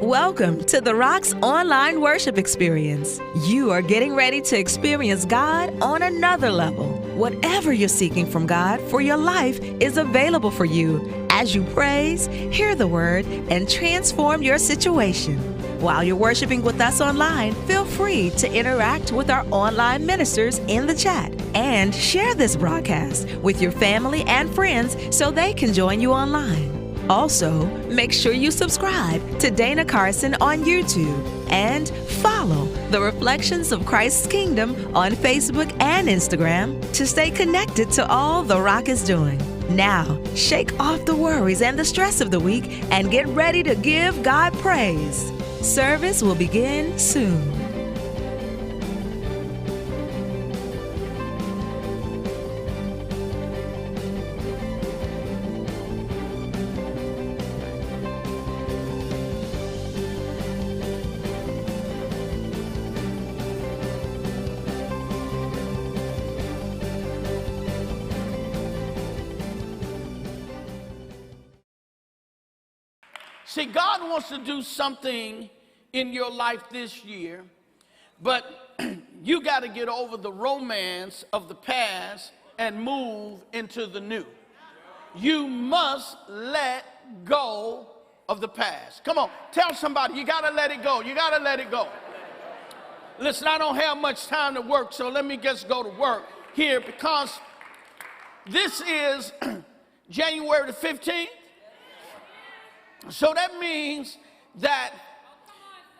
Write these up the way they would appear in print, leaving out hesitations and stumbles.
Welcome to the ROCK's online worship experience. You are getting ready to experience God on another level. Whatever you're seeking from God for your life is available for you as you praise, hear the word, and transform your situation. While you're worshiping with us online, feel free to interact with our online ministers in the chat and share this broadcast with your family and friends so they can join you online. Also, make sure you subscribe to Dana Carson on YouTube and follow the Reflections of Christ's Kingdom on Facebook and Instagram to stay connected to all the ROCK is doing. Now, shake off the worries and the stress of the week and get ready to give God praise. Service will begin soon. See, God wants to do something in your life this year, but you got to get over the romance of the past and move into the new. You must let go of the past. Come on, tell somebody, you got to let it go. You got to let it go. Listen, I don't have much time to work, so let me just go to work here because this is January the 15th. So that means that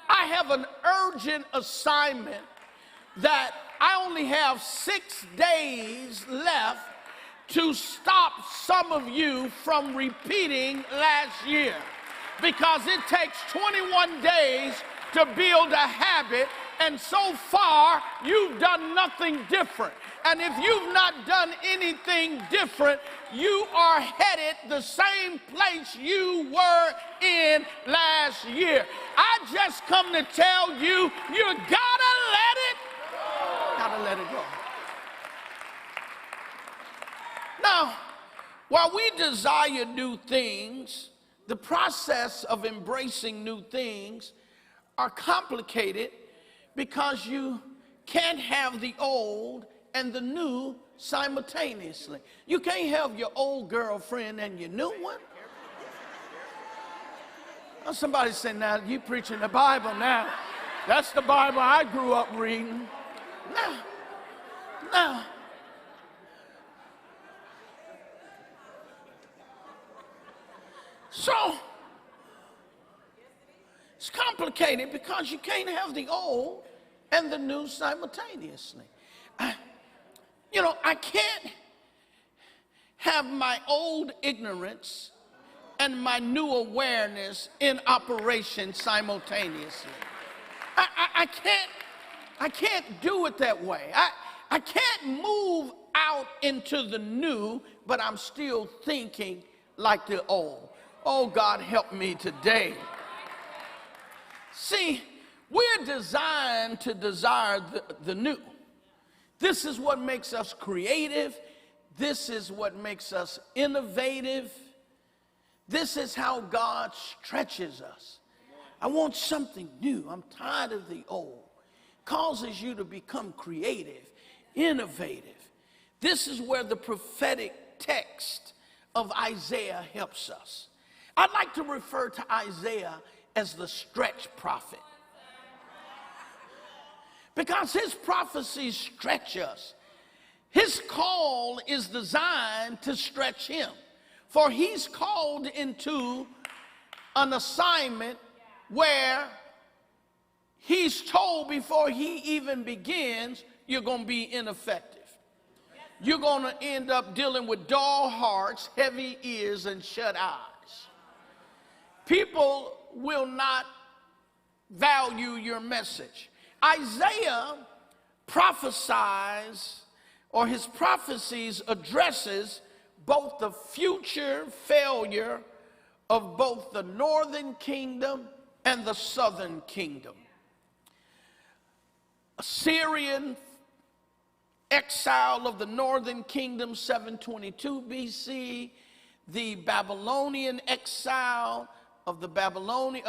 I have an urgent assignment that I only have 6 days left to stop some of you from repeating last year, because it takes 21 days to build a habit, and so far you've done nothing different. And if you've not done anything different, you are headed the same place you were in last year. I just come to tell you, you gotta let it go. Gotta let it go. Now, while we desire new things, the process of embracing new things are complicated because you can't have the old and the new simultaneously. You can't have your old girlfriend and your new one. Now somebody said, now you preaching the Bible now. That's the Bible I grew up reading. Now. So, it's complicated because you can't have the old and the new simultaneously. I can't have my old ignorance and my new awareness in operation simultaneously. I can't do it that way. I can't move out into the new, but I'm still thinking like the old. Oh, God, help me today. See, we're designed to desire the new. This is what makes us creative. This is what makes us innovative. This is how God stretches us. I want something new. I'm tired of the old. Causes you to become creative, innovative. This is where the prophetic text of Isaiah helps us. I'd like to refer to Isaiah as the stretch prophet, because his prophecies stretch us. His call is designed to stretch him, for he's called into an assignment where he's told before he even begins, you're going to be ineffective. You're going to end up dealing with dull hearts, heavy ears, and shut eyes. People will not value your message. Isaiah prophesies, or his prophecies addresses both the future failure of both the northern kingdom and the southern kingdom. Assyrian exile of the northern kingdom, 722 BC, the Babylonian exile of the Babylonian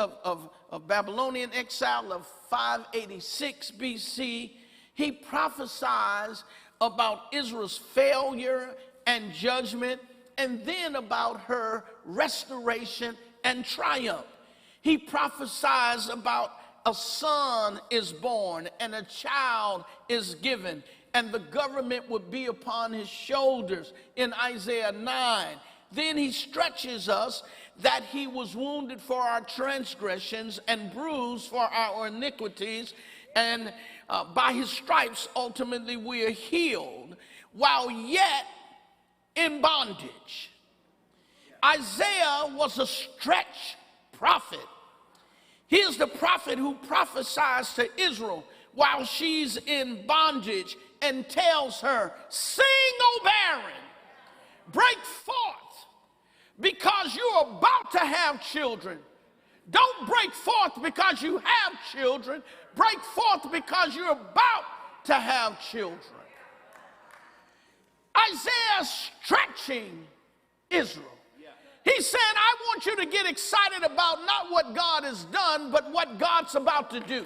exile of 586 BC, he prophesies about Israel's failure and judgment, and then about her restoration and triumph. He prophesies about a son is born and a child is given, and the government would be upon his shoulders in Isaiah 9. Then he stretches us that he was wounded for our transgressions and bruised for our iniquities, and by his stripes ultimately we are healed, while yet in bondage. Isaiah was a stretch prophet. He is the prophet who prophesies to Israel while she's in bondage and tells her, "Sing, O barren, break forth, because you're about to have children. Don't break forth because you have children. Break forth because you're about to have children." Isaiah stretching Israel. He said, I want you to get excited about not what God has done, but what God's about to do.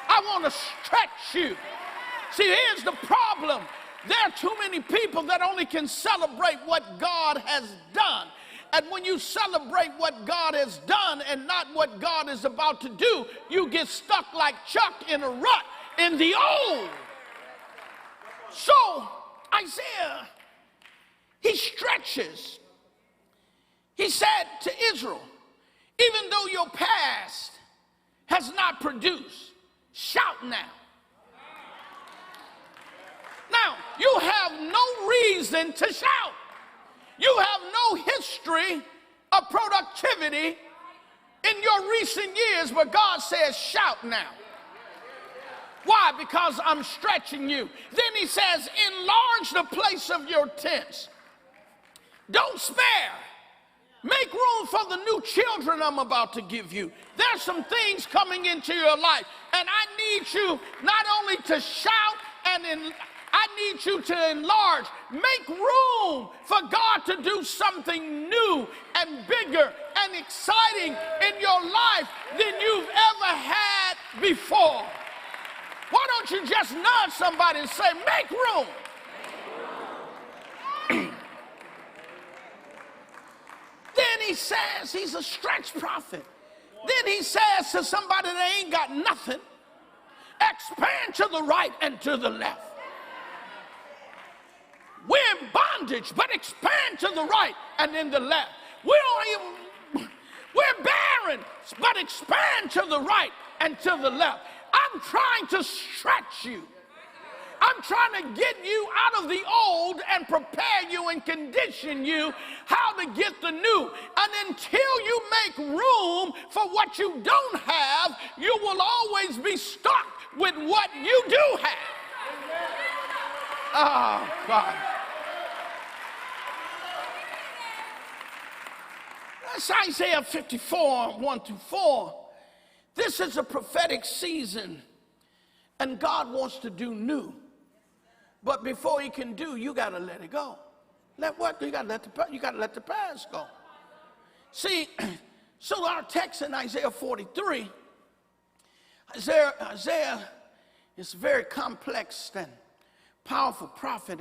I want to stretch you. See, here's the problem. There are too many people that only can celebrate what God has done. And when you celebrate what God has done and not what God is about to do, you get stuck like Chuck in a rut in the old. So Isaiah, he stretches. He said to Israel, even though your past has not produced, shout now. Now, you have no reason to shout. You have no history of productivity in your recent years, but God says shout now. Why? Because I'm stretching you. Then he says, enlarge the place of your tents. Don't spare. Make room for the new children I'm about to give you. There's some things coming into your life, and I need you not only to shout, I need you to enlarge. Make room for God to do something new and bigger and exciting in your life than you've ever had before. Why don't you just nudge somebody and say, make room? Then he says, he's a stretch prophet. Then he says to somebody that ain't got nothing, expand to the right and to the left. We're in bondage, but expand to the right and in the left. We're barren, but expand to the right and to the left. I'm trying to stretch you. I'm trying to get you out of the old and prepare you and condition you how to get the new. And until you make room for what you don't have, you will always be stuck with what you do have. Oh, God. That's Isaiah 54, 1-4. This is a prophetic season, and God wants to do new. But before he can do, you got to let it go. Let what? You got to let the past go. See, so our text in Isaiah 43, Isaiah is a very complex and powerful prophet,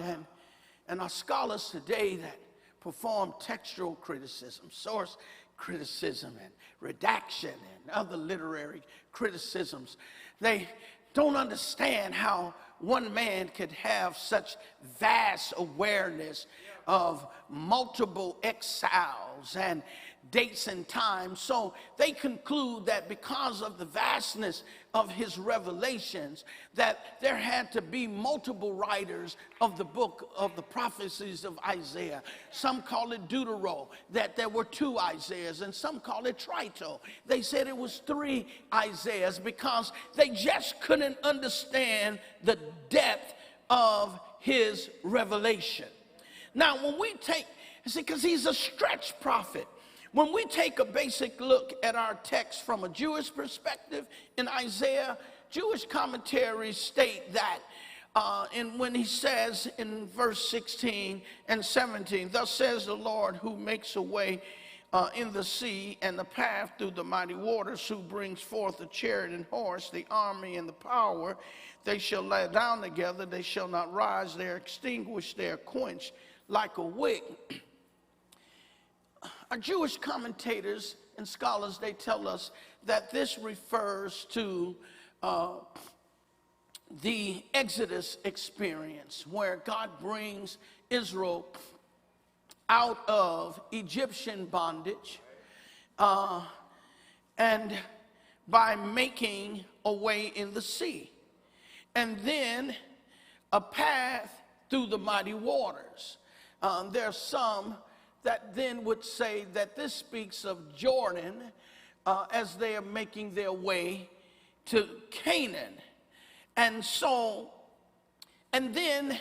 and our scholars today that perform textual criticism, source criticism, and redaction, and other literary criticisms, they don't understand how one man could have such vast awareness of multiple exiles and dates and times. So they conclude that because of the vastness of his revelations, that there had to be multiple writers of the book of the prophecies of Isaiah. Some call it Deutero, that there were 2 Isaiahs, and some call it Trito. They said it was 3 Isaiahs because they just couldn't understand the depth of his revelation. Now, when we take, because he's a stretch prophet, when we take a basic look at our text from a Jewish perspective in Isaiah, Jewish commentaries state that when he says in verse 16 and 17, thus says the Lord who makes a way in the sea, and the path through the mighty waters, who brings forth the chariot and horse, the army and the power. They shall lie down together, they shall not rise, they are extinguished, they are quenched like a wick. Our Jewish commentators and scholars, they tell us that this refers to the Exodus experience, where God brings Israel out of Egyptian bondage, and by making a way in the sea, and then a path through the mighty waters. There are some that then would say that this speaks of Jordan as they are making their way to Canaan. And then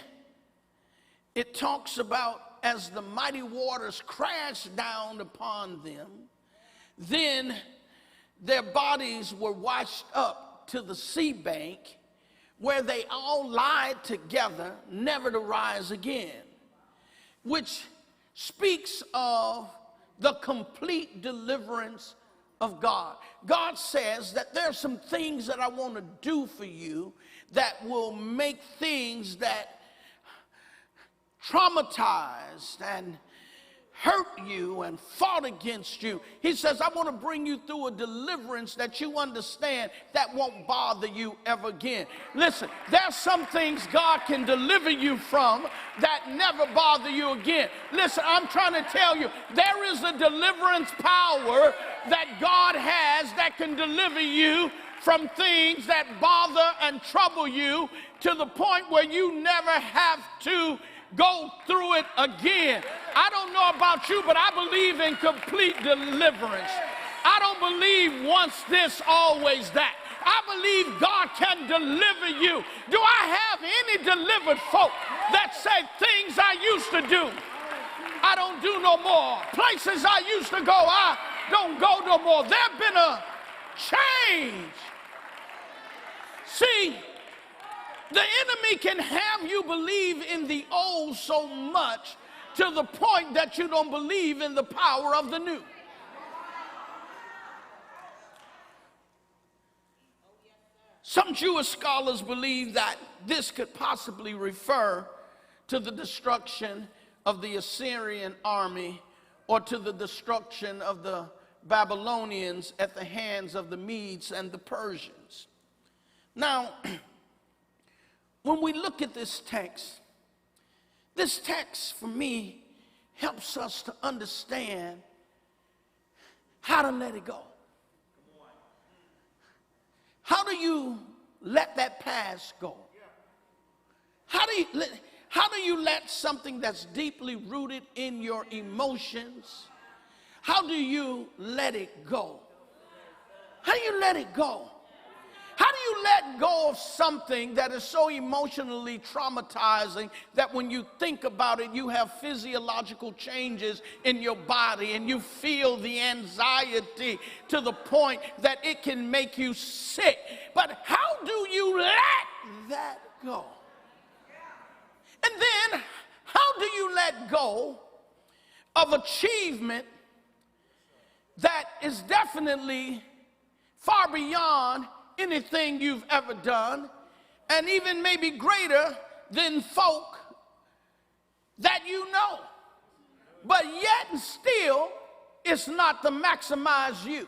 it talks about as the mighty waters crashed down upon them, then their bodies were washed up to the sea bank, where they all lied together, never to rise again, which speaks of the complete deliverance of God. God says that there are some things that I want to do for you that will make things that traumatized and hurt you and fought against you. He says, I want to bring you through a deliverance that you understand that won't bother you ever again. Listen, there's some things God can deliver you from that never bother you again. Listen, I'm trying to tell you, there is a deliverance power that God has that can deliver you from things that bother and trouble you to the point where you never have to go through it again. I don't know about you, but I believe in complete deliverance. I don't believe once this, always that. I believe God can deliver you. Do I have any delivered folk that say things I used to do, I don't do no more? Places I used to go, I don't go no more. There's been a change. See, the enemy can have you believe in the old so much to the point that you don't believe in the power of the new. Some Jewish scholars believe that this could possibly refer to the destruction of the Assyrian army, or to the destruction of the Babylonians at the hands of the Medes and the Persians. Now, when we look at this text for me helps us to understand how to let it go. How do you let that past go? How do you let something that's deeply rooted in your emotions, how do you let it go? How do you let it go? How do you let go of something that is so emotionally traumatizing that when you think about it, you have physiological changes in your body and you feel the anxiety to the point that it can make you sick? But how do you let that go? And then, how do you let go of achievement that is definitely far beyond anything you've ever done, and even maybe greater than folk that you know, but yet and still it's not to maximize you?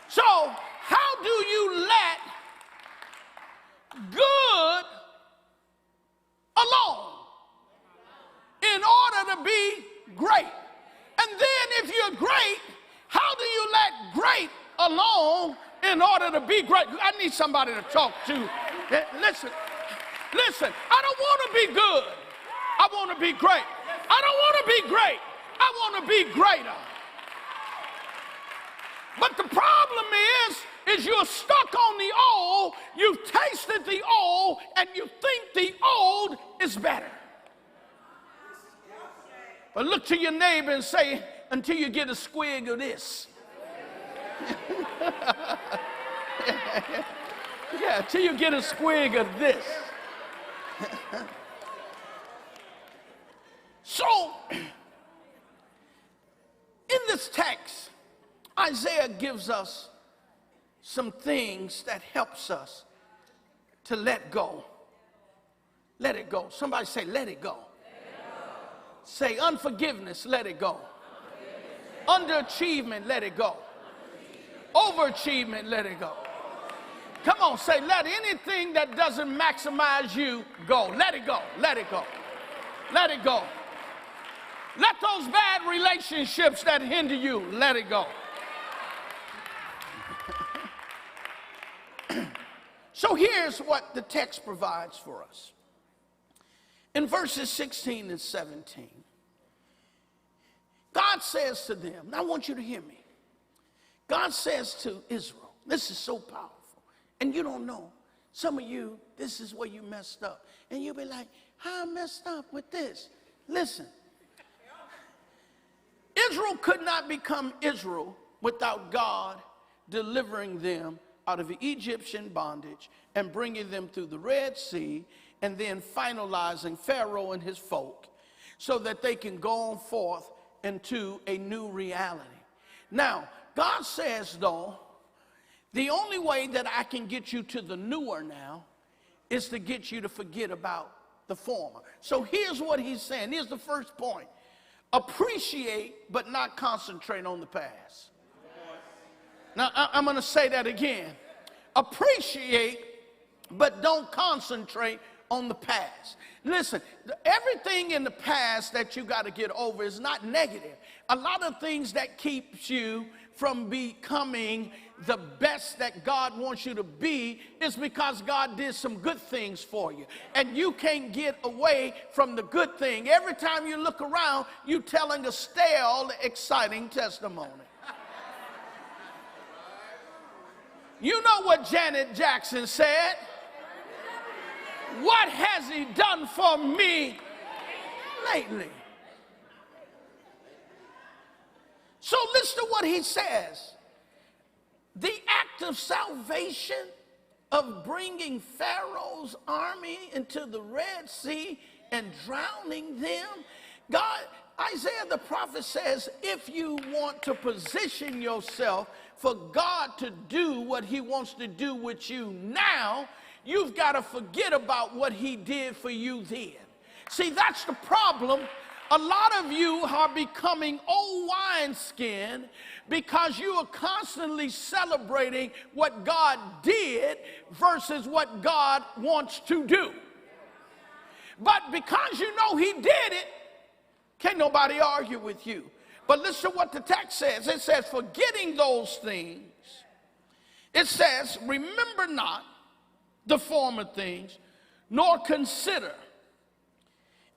So how do you let good alone in order to be great? And then if you're great, how do you let great alone in order to be great? I need somebody to talk to. Listen, I don't want to be good. I want to be great. I don't want to be great. I want to be greater. But the problem is you're stuck on the old, you've tasted the old, and you think the old is better. But look to your neighbor and say, until you get a squig of this. Yeah, till you get a squig of this. So, this text, Isaiah gives us some things that helps us to let go. Let it go. Somebody say, let it go. Let it go. Say, unforgiveness, let it go. Underachievement, let it go. Overachievement, let it go. Come on, say, let anything that doesn't maximize you go. Let it go. Let it go. Let it go. Let those bad relationships that hinder you, let it go. So here's what the text provides for us. In verses 16 and 17, God says to them, now I want you to hear me. God says to Israel, this is so powerful, and you don't know. Some of you, this is where you messed up. And you'll be like, how I messed up with this? Listen, Israel could not become Israel without God delivering them out of Egyptian bondage and bringing them through the Red Sea and then finalizing Pharaoh and his folk so that they can go on forth into a new reality. Now, God says, though, the only way that I can get you to the newer now is to get you to forget about the former. So here's what he's saying. Here's the first point. Appreciate, but not concentrate on the past. Now, I'm going to say that again. Appreciate, but don't concentrate on the past. Listen, everything in the past that you got to get over is not negative. A lot of things that keeps you from becoming the best that God wants you to be is because God did some good things for you. And you can't get away from the good thing. Every time you look around, you're telling a stale, exciting testimony. You know what Janet Jackson said? What has he done for me lately? So listen to what he says. The act of salvation of bringing Pharaoh's army into the Red Sea and drowning them. God, Isaiah the prophet says, if you want to position yourself for God to do what he wants to do with you now, you've got to forget about what he did for you then. See, that's the problem. A lot of you are becoming old wineskin because you are constantly celebrating what God did versus what God wants to do. But because you know he did it, can't nobody argue with you. But listen to what the text says. It says, forgetting those things, it says, remember not the former things, nor consider.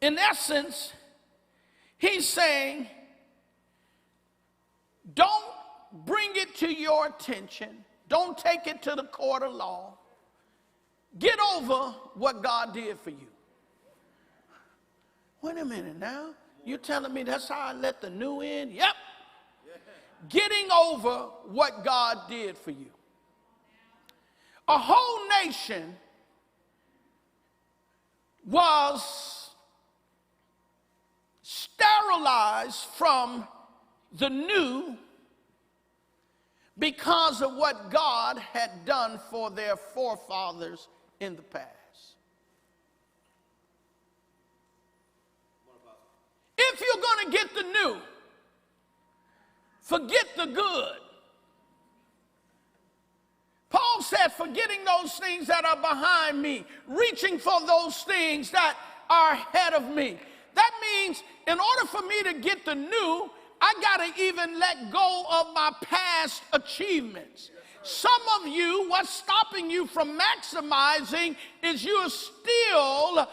In essence, he's saying, don't bring it to your attention. Don't take it to the court of law. Get over what God did for you. Wait a minute now. You telling me that's how I let the new in? Yep. Getting over what God did for you. A whole nation was sterilized from the new because of what God had done for their forefathers in the past. If you're going to get the new, forget the good. Paul said, forgetting those things that are behind me, reaching for those things that are ahead of me. That means in order for me to get the new, I got to even let go of my past achievements. Some of you, what's stopping you from maximizing is you're still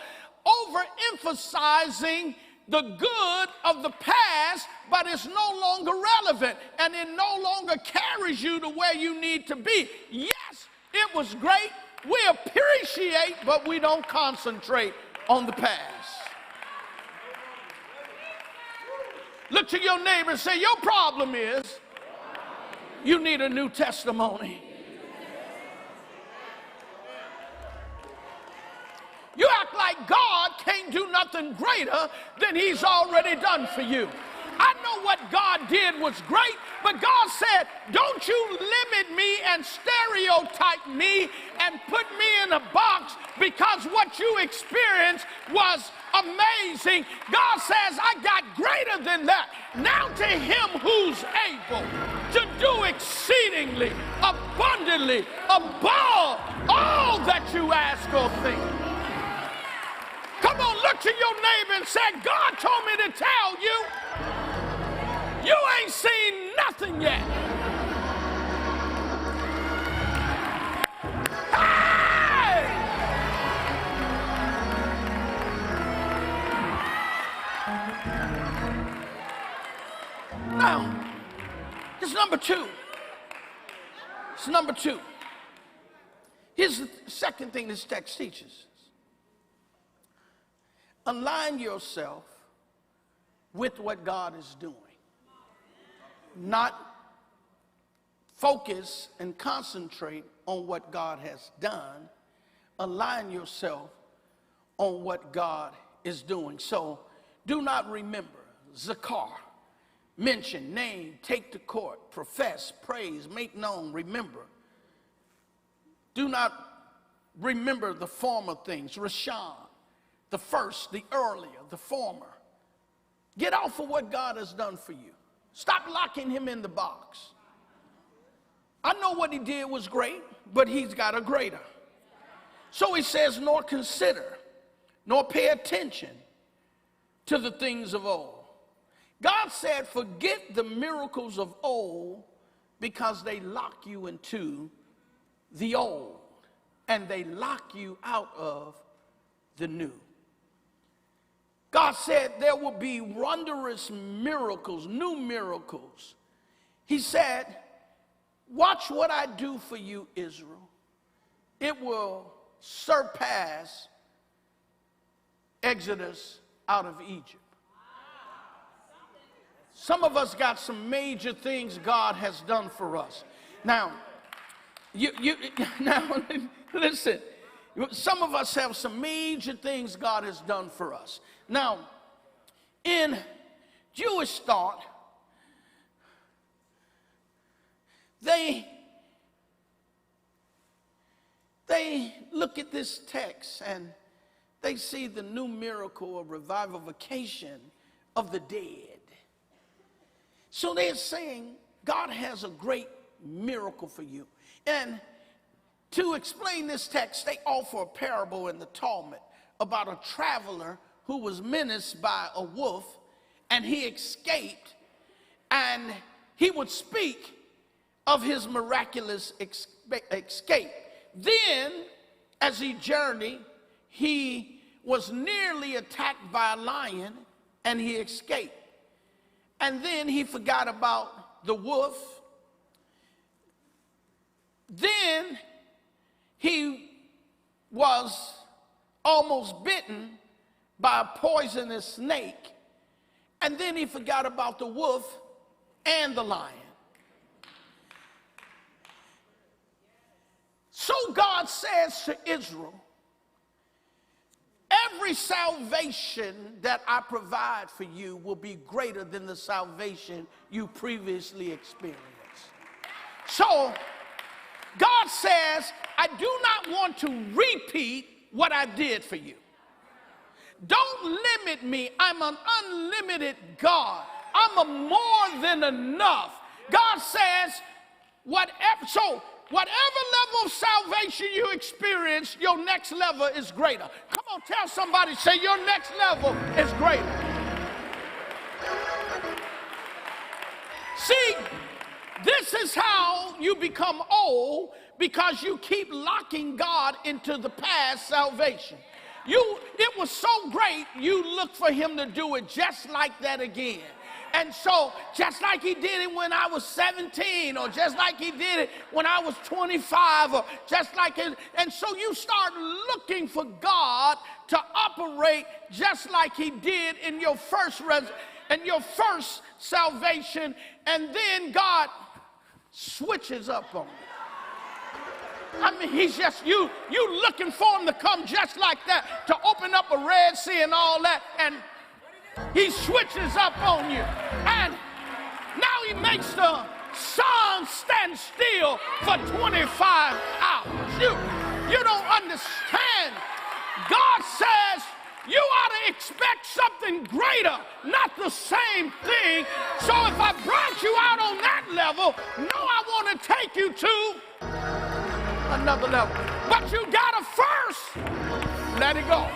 overemphasizing the good of the past, but it's no longer relevant, and it no longer carries you to where you need to be. Yes, it was great. We appreciate, but we don't concentrate on the past. Look to your neighbor and say, your problem is you need a new testimony. You act like God can't do nothing greater than he's already done for you. I know what God did was great, but God said, don't you limit me and stereotype me and put me in a box because what you experienced was amazing. God says, I got greater than that. Now to him who's able to do exceedingly, abundantly, above all that you ask or think. Come on, look to your neighbor and say, God told me to tell you, you ain't seen nothing yet. Hey! Now, it's number two. It's number two. Here's the second thing this text teaches. Align yourself with what God is doing. Not focus and concentrate on what God has done. Align yourself on what God is doing. So do not remember, zakar, mention, name, take to court, profess, praise, make known, remember. Do not remember the former things, Rashan, the first, the earlier, the former. Get off of what God has done for you. Stop locking him in the box. I know what he did was great, but he's got a greater. So he says, nor consider, nor pay attention to the things of old. God said, forget the miracles of old because they lock you into the old and they lock you out of the new. God said there will be wondrous miracles, new miracles. He said, watch what I do for you, Israel. It will surpass Exodus out of Egypt. Some of us got some major things God has done for us. Now, now listen, some of us have some major things God has done for us. Now, in Jewish thought, they look at this text and they see the new miracle or revivification of the dead. So they're saying God has a great miracle for you. And to explain this text, they offer a parable in the Talmud about a traveler who was menaced by a wolf and he escaped, and he would speak of his miraculous escape. Then, as he journeyed, he was nearly attacked by a lion and he escaped. And then he forgot about the wolf. Then he was almost bitten by a poisonous snake. And then he forgot about the wolf and the lion. So God says to Israel, every salvation that I provide for you will be greater than the salvation you previously experienced. So God says, I do not want to repeat what I did for you. Don't limit me. I'm an unlimited God. I'm a more than enough. God says, whatever level of salvation you experience, your next level is greater. Come on, tell somebody, say your next level is greater. See, this is how you become old, because you keep locking God into the past salvation. It was so great, you look for him to do it just like that again. And so, just like he did it when I was 17, or just like he did it when I was 25, or just like it, and so you start looking for God to operate just like he did in your first salvation, and then God switches up on you. I mean, he's just, you looking for him to come just like that, to open up a Red Sea and all that, and He switches up on you. And now he makes the sun stand still for 25 hours. You don't understand. God says you ought to expect something greater, not the same thing. So if I brought you out on that level, no, I want to take you to another level. But you got to first let it go.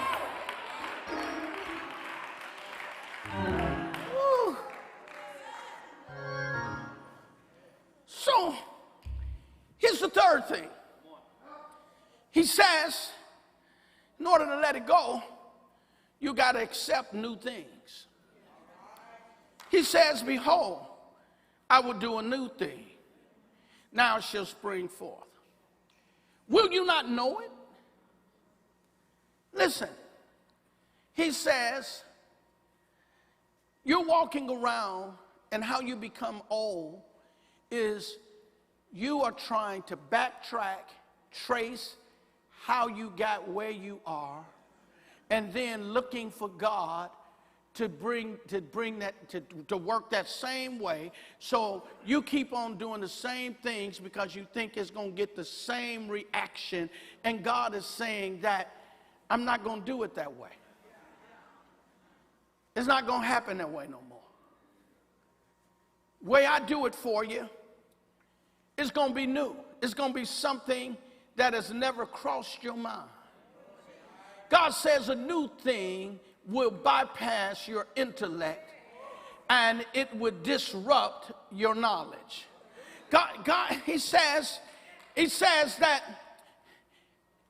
Woo. So here's the third thing. He says, in order to let it go, you got to accept new things. He says, behold, I will do a new thing. Now it shall spring forth. Will you not know it? Listen, he says, you're walking around, and how you become old is you are trying to backtrack, trace how you got where you are, and then looking for God to bring that to work that same way. So you keep on doing the same things because you think it's going to get the same reaction, and God is saying that I'm not going to do it that way. It's not going to happen that way no more. Way I do it for you, it's going to be new. It's going to be something that has never crossed your mind. God says a new thing will bypass your intellect, and it would disrupt your knowledge. God, he says that,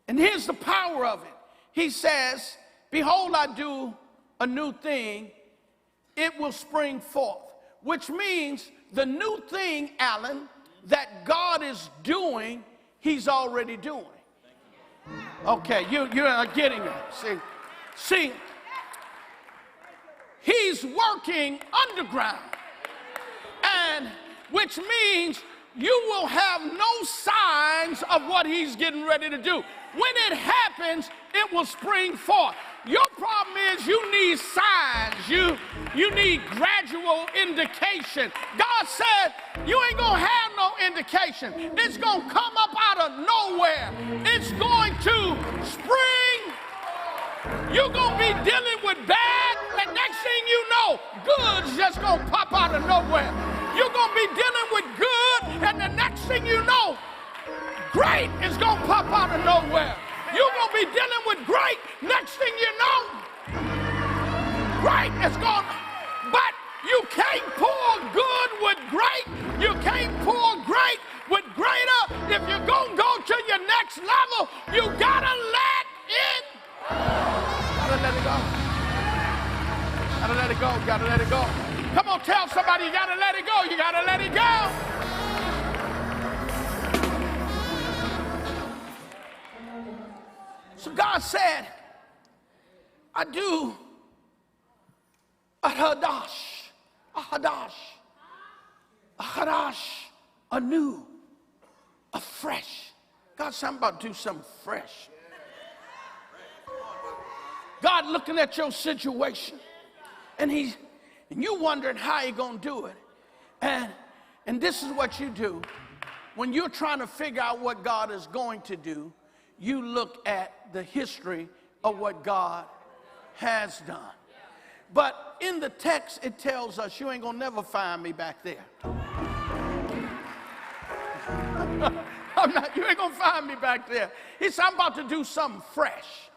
and here's the power of it. He says, behold, I do a new thing, it will spring forth. Which means the new thing, Alan, that God is doing, he's already doing. Okay, you're not getting it. See, he's working underground, and which means you will have no signs of what he's getting ready to do. When it happens, it will spring forth. Your problem is you need signs. You need gradual indication. God said you ain't going to have no indication. It's going to come up out of nowhere. It's going to spring. You're going to be dealing with bad, and next thing you know, good's just going to pop out of nowhere. You're going to be dealing with good, and the next thing you know, great is going to pop out of nowhere. You're going to be dealing with great. Next thing you know, great is going. But you can't pour good with great. You can't pour great with greater. If you're going to go to your next level, you got to let it. Got to let it go. Got to let it go. Got to let it go. Come on, tell somebody you got to let it go. You got to let it go. So God said, I do a hadash, a new, a fresh. God said, I'm about to do something fresh. God looking at your situation, and you wondering how you're going to do it. And this is what you do. When you're trying to figure out what God is going to do, you look at the history of what God has done. But in the text, it tells us you ain't gonna never find me back there. You ain't gonna find me back there. He said, I'm about to do something fresh.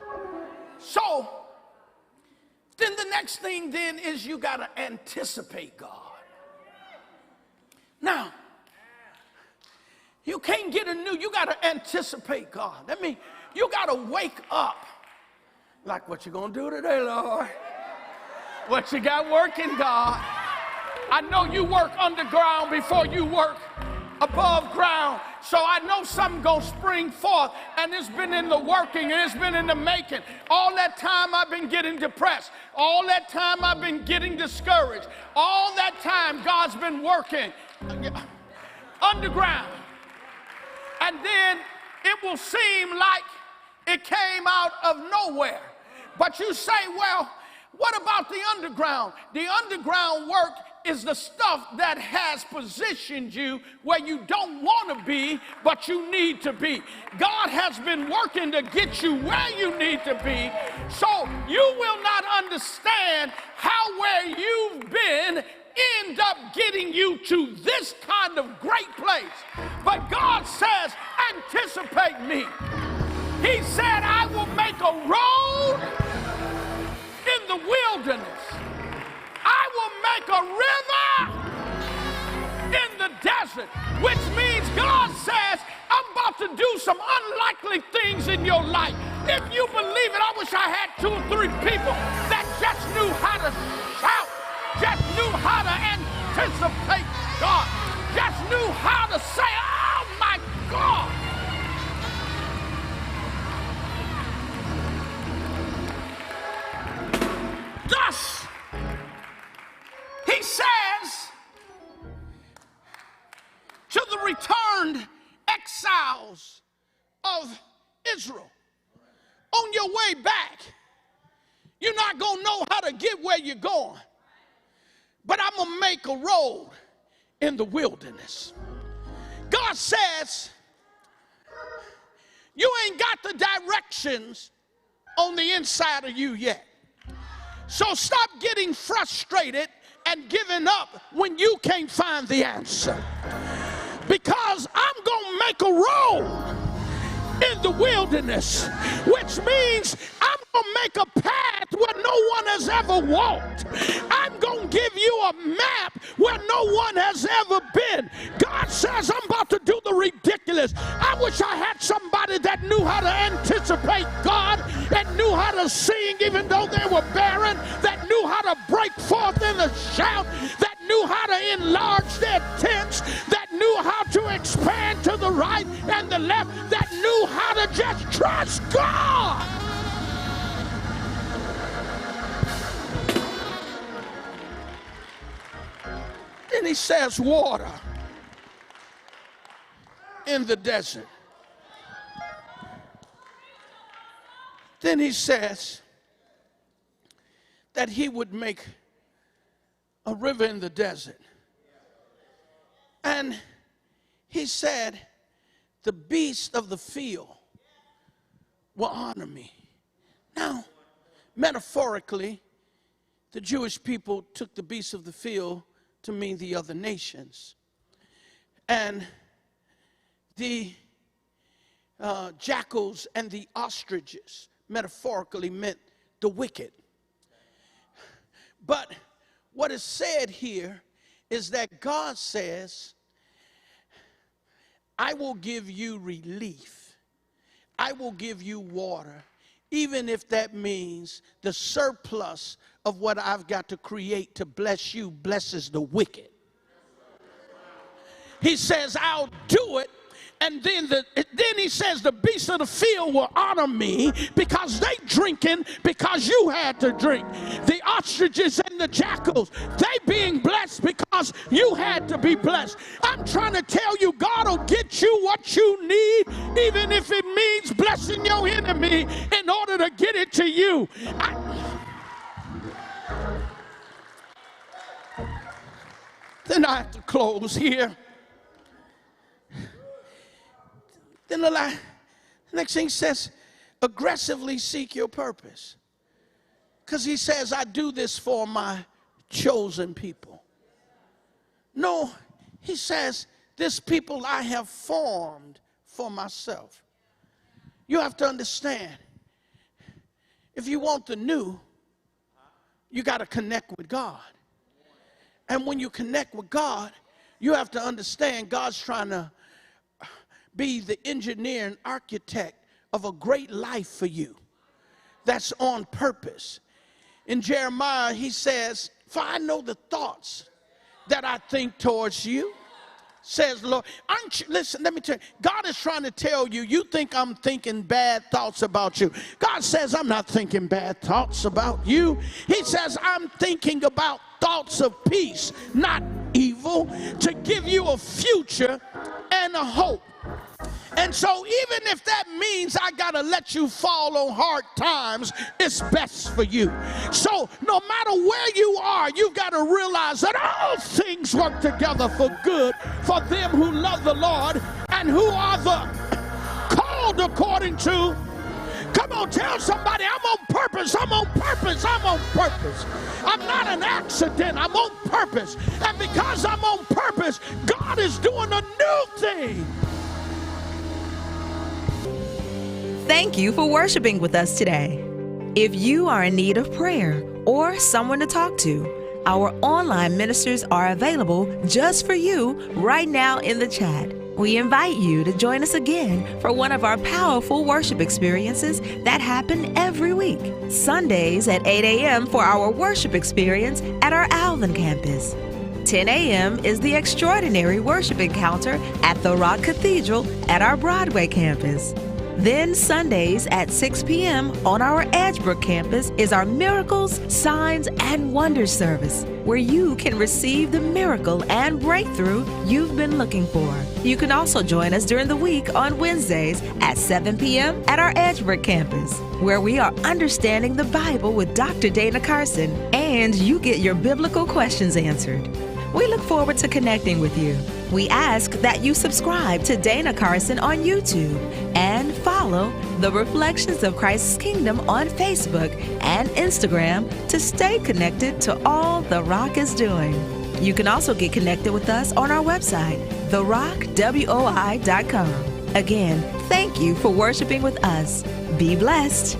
So then the next thing then is you gotta anticipate God. Now, you can't get you gotta anticipate God. That means you gotta wake up like, what you gonna do today, Lord? What you got working, God? I know you work underground before you work above ground. So I know something gonna spring forth, and it's been in the working, and it's been in the making. All that time I've been getting depressed. All that time I've been getting discouraged. All that time God's been working underground. And then it will seem like it came out of nowhere. But you say, well, What about the underground? The underground work is the stuff that has positioned you where you don't want to be, but you need to be. God has been working to get you where you need to be, so you will not understand how where you've been end up getting you to this kind of great place. But God says, anticipate me. He said, I will make a road in the wilderness. I will make a river in the desert, which means God says, I'm about to do some unlikely things in your life. If you believe it, I wish I had 2 or 3 people that just knew how to shout, just knew how to anticipate God, just knew how to say, oh my God. Thus, he says to the returned exiles of Israel, on your way back, you're not going to know how to get where you're going, but I'm going to make a road in the wilderness. God says, you ain't got the directions on the inside of you yet. So stop getting frustrated and giving up when you can't find the answer. Because I'm going to make a road in the wilderness, which means I'm going to make a path where no one has ever walked. I'm going to give you a map where no one has ever been. God says, I'm about to do the ridiculous. I wish I had somebody that knew how to anticipate God and knew how to sing even though they were barren, that knew how to break forth in a shout, that knew how to enlarge their tents, that knew how to expand to the right and the left, that knew how to just trust God. Then he says water in the desert. Then he says that he would make a river in the desert. And he said, the beasts of the field will honor me. Now, metaphorically, the Jewish people took the beasts of the field to mean the other nations. And the jackals and the ostriches metaphorically meant the wicked. But what is said here is that God says, I will give you relief. I will give you water, even if that means the surplus of what I've got to create to bless you blesses the wicked. He says, I'll do it. And then he says the beasts of the field will honor me because they drinking because you had to drink. The ostriches and the jackals, they being blessed because you had to be blessed. I'm trying to tell you, God will get you what you need, even if it means blessing your enemy in order to get it to you. Then I have to close here. Then the next thing says, aggressively seek your purpose. Because he says, I do this for my chosen people. No, he says, this people I have formed for myself. You have to understand, if you want the new, you got to connect with God. And when you connect with God, you have to understand God's trying to be the engineer and architect of a great life for you that's on purpose. In Jeremiah, he says, for I know the thoughts that I think towards you, says the Lord. Aren't you, listen, let me tell you, God is trying to tell you, you think I'm thinking bad thoughts about you. God says, I'm not thinking bad thoughts about you. He says, I'm thinking about thoughts of peace, not evil, to give you a future and a hope. And so even if that means I got to let you fall on hard times, it's best for you. So no matter where you are, you've got to realize that all things work together for good for them who love the Lord and who are the called according to. Come on, tell somebody, I'm on purpose, I'm on purpose, I'm on purpose. I'm not an accident, I'm on purpose. And because I'm on purpose, God is doing a new thing. Thank you for worshiping with us today. If you are in need of prayer or someone to talk to, our online ministers are available just for you right now in the chat. We invite you to join us again for one of our powerful worship experiences that happen every week. Sundays at 8 a.m. for our worship experience at our Alvin campus. 10 a.m. is the Extraordinary Worship Encounter at the ROCK Cathedral at our Broadway campus. Then Sundays at 6 p.m. on our Edgebrook campus is our Miracles, Signs, and Wonders service, where you can receive the miracle and breakthrough you've been looking for. You can also join us during the week on Wednesdays at 7 p.m. at our Edgebrook campus, where we are understanding the Bible with Dr. Dana Carson, and you get your biblical questions answered. We look forward to connecting with you. We ask that you subscribe to Dana Carson on YouTube and follow the Reflections of Christ's Kingdom on Facebook and Instagram to stay connected to all the Rock is doing. You can also get connected with us on our website, therockwoi.com. Again, thank you for worshiping with us. Be blessed.